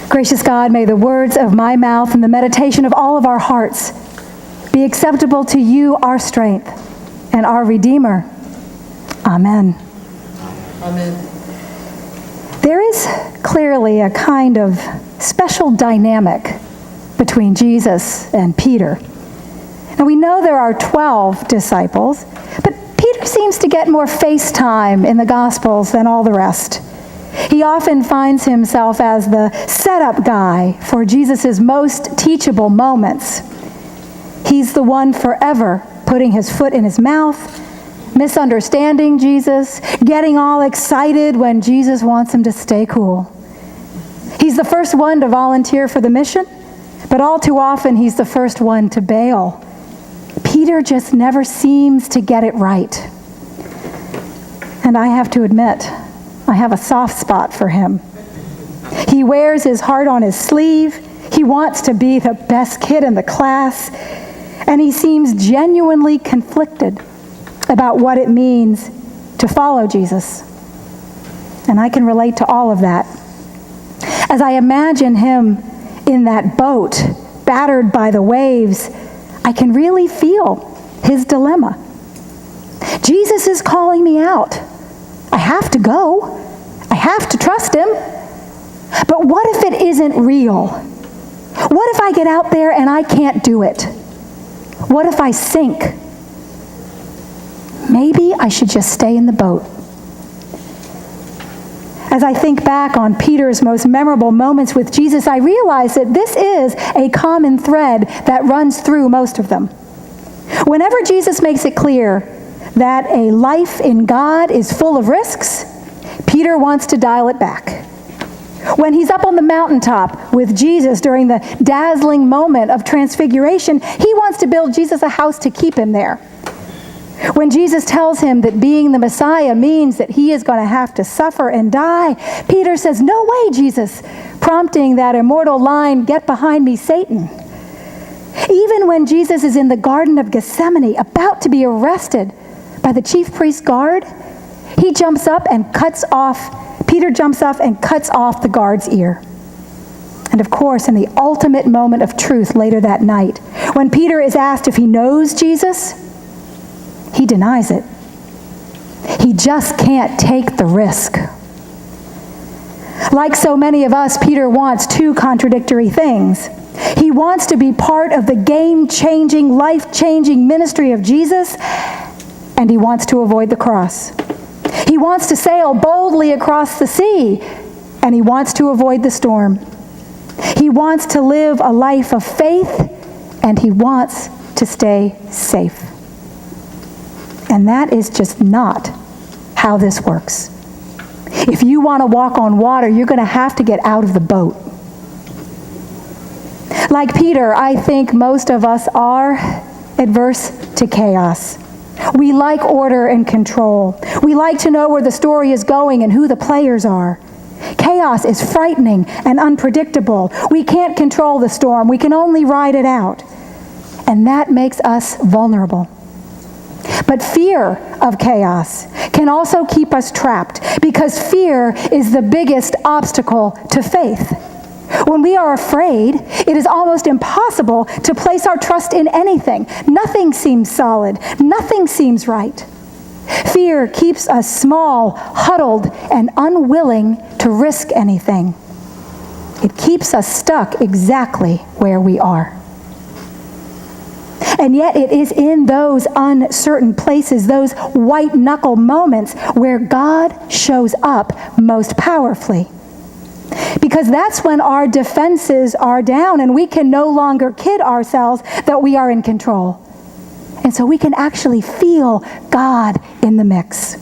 Gracious God, may the words of my mouth and the meditation of all of our hearts be acceptable to you, our strength and our Redeemer. Amen. Amen. There is clearly a kind of special dynamic between Jesus and Peter. And we know there are 12 disciples, but Peter seems to get more face time in the Gospels than all the rest. He often finds himself as the setup guy for Jesus' most teachable moments. He's the one forever putting his foot in his mouth, misunderstanding Jesus, getting all excited when Jesus wants him to stay cool. He's the first one to volunteer for the mission, but all too often he's the first one to bail. Peter just never seems to get it right. And I have to admit, I have a soft spot for him. He wears his heart on his sleeve. He wants to be the best kid in the class. And he seems genuinely conflicted about what it means to follow Jesus. And I can relate to all of that. As I imagine him in that boat, battered by the waves, I can really feel his dilemma. Jesus is calling me out. I have to go. I have to trust him. But what if it isn't real? What if I get out there and I can't do it? What if I sink? Maybe I should just stay in the boat. As I think back on Peter's most memorable moments with Jesus, I realize that this is a common thread that runs through most of them. Whenever Jesus makes it clear that a life in God is full of risks, Peter wants to dial it back. When he's up on the mountaintop with Jesus during the dazzling moment of transfiguration, he wants to build Jesus a house to keep him there. When Jesus tells him that being the Messiah means that he is going to have to suffer and die, Peter says, "No way, Jesus," prompting that immortal line, "Get behind me, Satan." Even when Jesus is in the Garden of Gethsemane, about to be arrested by the chief priest's guard, Peter jumps up and cuts off the guard's ear. And of course, in the ultimate moment of truth later that night, when Peter is asked if he knows Jesus, he denies it. He just can't take the risk. Like so many of us, Peter wants two contradictory things. He wants to be part of the game-changing, life-changing ministry of Jesus, and he wants to avoid the cross. He wants to sail boldly across the sea, and he wants to avoid the storm. He wants to live a life of faith, and he wants to stay safe. And that is just not how this works. If you want to walk on water, you're going to have to get out of the boat. Like Peter, I think most of us are adverse to chaos. We like order and control. We like to know where the story is going and who the players are. Chaos is frightening and unpredictable. We can't control the storm. We can only ride it out. And that makes us vulnerable. But fear of chaos can also keep us trapped, because fear is the biggest obstacle to faith. When we are afraid, it is almost impossible to place our trust in anything. Nothing seems solid. Nothing seems right. Fear keeps us small, huddled, and unwilling to risk anything. It keeps us stuck exactly where we are. And yet it is in those uncertain places, those white-knuckle moments, where God shows up most powerfully. Because that's when our defenses are down and we can no longer kid ourselves that we are in control. And so we can actually feel God in the mix.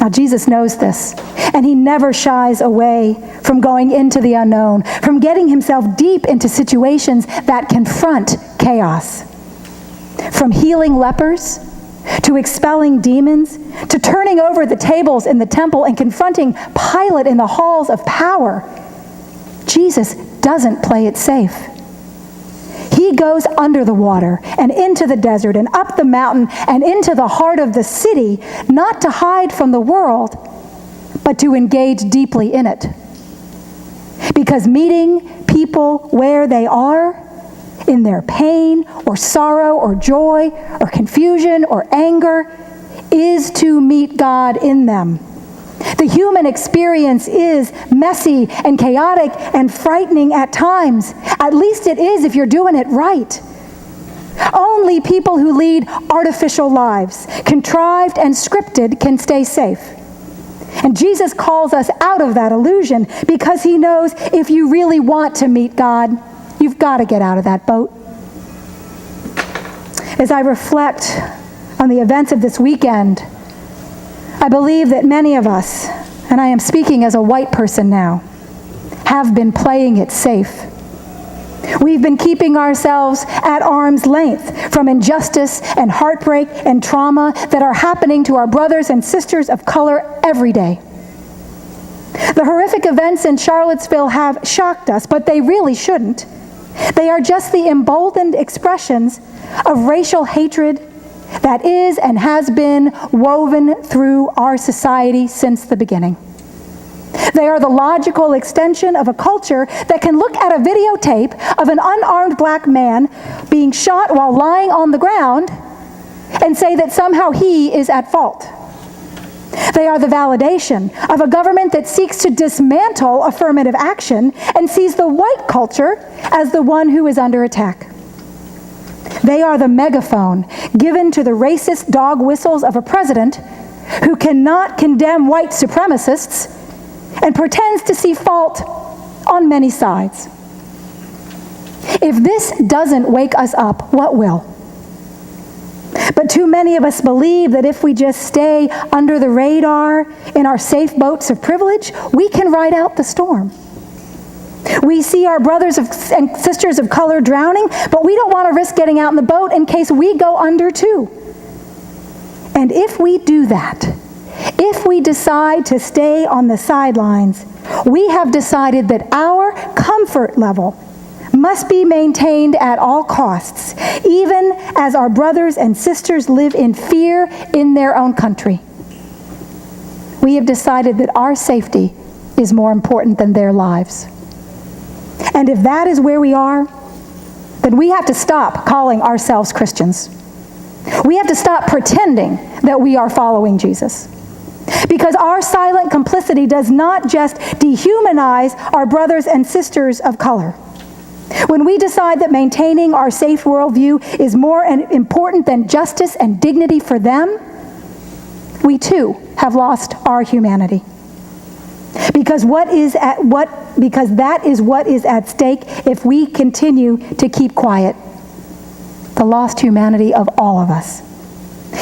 Now, Jesus knows this, and he never shies away from going into the unknown, from getting himself deep into situations that confront chaos. From healing lepers, to expelling demons, to turning over the tables in the temple and confronting Pilate in the halls of power, Jesus doesn't play it safe. He goes under the water and into the desert and up the mountain and into the heart of the city, not to hide from the world, but to engage deeply in it. Because meeting people where they are, in their pain or sorrow or joy or confusion or anger, is to meet God in them. The human experience is messy and chaotic and frightening at times. At least it is if you're doing it right. Only people who lead artificial lives, contrived and scripted, can stay safe. And Jesus calls us out of that illusion because he knows if you really want to meet God, you've got to get out of that boat. As I reflect on the events of this weekend, I believe that many of us, and I am speaking as a white person now, have been playing it safe. We've been keeping ourselves at arm's length from injustice and heartbreak and trauma that are happening to our brothers and sisters of color every day. The horrific events in Charlottesville have shocked us, but they really shouldn't. They are just the emboldened expressions of racial hatred that is and has been woven through our society since the beginning. They are the logical extension of a culture that can look at a videotape of an unarmed black man being shot while lying on the ground and say that somehow he is at fault. They are the validation of a government that seeks to dismantle affirmative action and sees the white culture as the one who is under attack. They are the megaphone given to the racist dog whistles of a president who cannot condemn white supremacists and pretends to see fault on many sides. If this doesn't wake us up, what will? But too many of us believe that if we just stay under the radar in our safe boats of privilege, we can ride out the storm. We see our brothers and sisters of color drowning, but we don't want to risk getting out in the boat in case we go under too. And if we do that, if we decide to stay on the sidelines, we have decided that our comfort level must be maintained at all costs, even as our brothers and sisters live in fear in their own country. We have decided that our safety is more important than their lives. And if that is where we are, then we have to stop calling ourselves Christians. We have to stop pretending that we are following Jesus. Because our silent complicity does not just dehumanize our brothers and sisters of color. When we decide that maintaining our safe worldview is more important than justice and dignity for them, we too have lost our humanity. Because that is what is at stake if we continue to keep quiet. The lost humanity of all of us.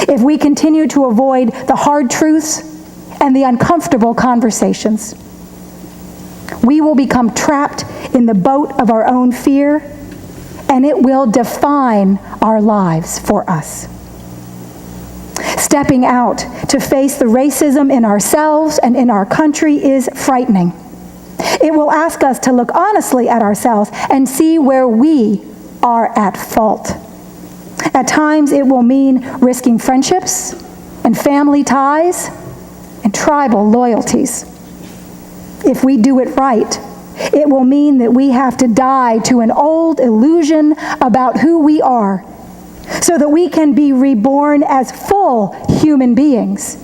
If we continue to avoid the hard truths and the uncomfortable conversations, we will become trapped in the boat of our own fear, and it will define our lives for us. Stepping out to face the racism in ourselves and in our country is frightening. It will ask us to look honestly at ourselves and see where we are at fault. At times it will mean risking friendships and family ties and tribal loyalties. If we do it right, it will mean that we have to die to an old illusion about who we are so that we can be reborn as full human beings,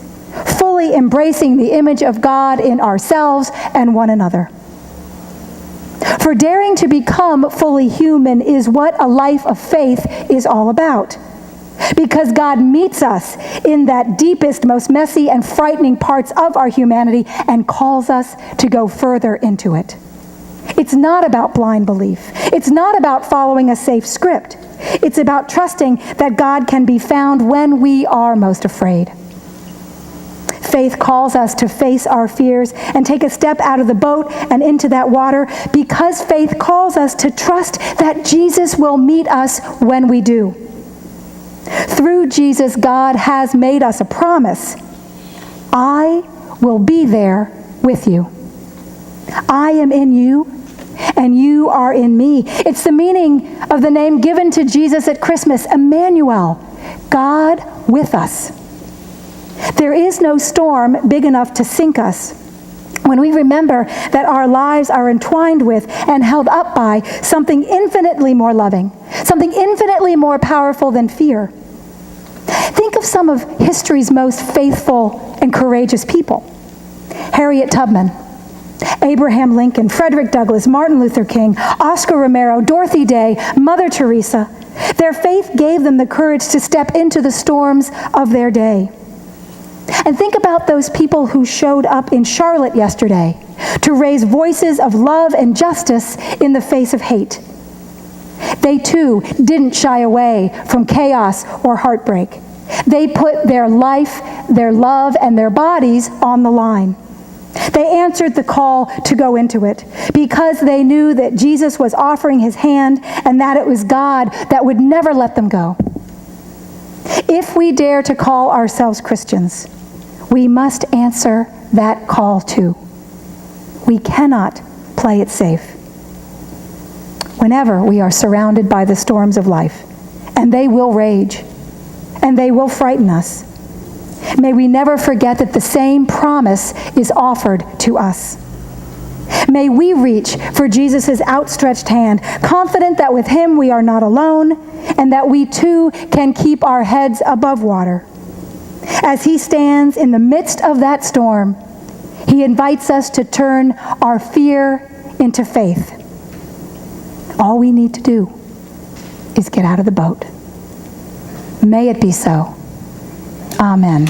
fully embracing the image of God in ourselves and one another. For daring to become fully human is what a life of faith is all about. Because God meets us in that deepest, most messy and frightening parts of our humanity and calls us to go further into it. It's not about blind belief. It's not about following a safe script. It's about trusting that God can be found when we are most afraid. Faith calls us to face our fears and take a step out of the boat and into that water because faith calls us to trust that Jesus will meet us when we do. Through Jesus, God has made us a promise. I will be there with you. I am in you, and you are in me. It's the meaning of the name given to Jesus at Christmas, Emmanuel, God with us. There is no storm big enough to sink us When we remember that our lives are entwined with and held up by something infinitely more loving, something infinitely more powerful than fear. Think of some of history's most faithful and courageous people. Harriet Tubman, Abraham Lincoln, Frederick Douglass, Martin Luther King, Oscar Romero, Dorothy Day, Mother Teresa. Their faith gave them the courage to step into the storms of their day. And think about those people who showed up in Charlotte yesterday to raise voices of love and justice in the face of hate. They too didn't shy away from chaos or heartbreak. They put their life, their love, and their bodies on the line. They answered the call to go into it because they knew that Jesus was offering his hand and that it was God that would never let them go. If we dare to call ourselves Christians, we must answer that call too. We cannot play it safe. Whenever we are surrounded by the storms of life, and they will rage, and they will frighten us, may we never forget that the same promise is offered to us. May we reach for Jesus' outstretched hand, confident that with him we are not alone, and that we too can keep our heads above water. As he stands in the midst of that storm, he invites us to turn our fear into faith. All we need to do is get out of the boat. May it be so. Amen.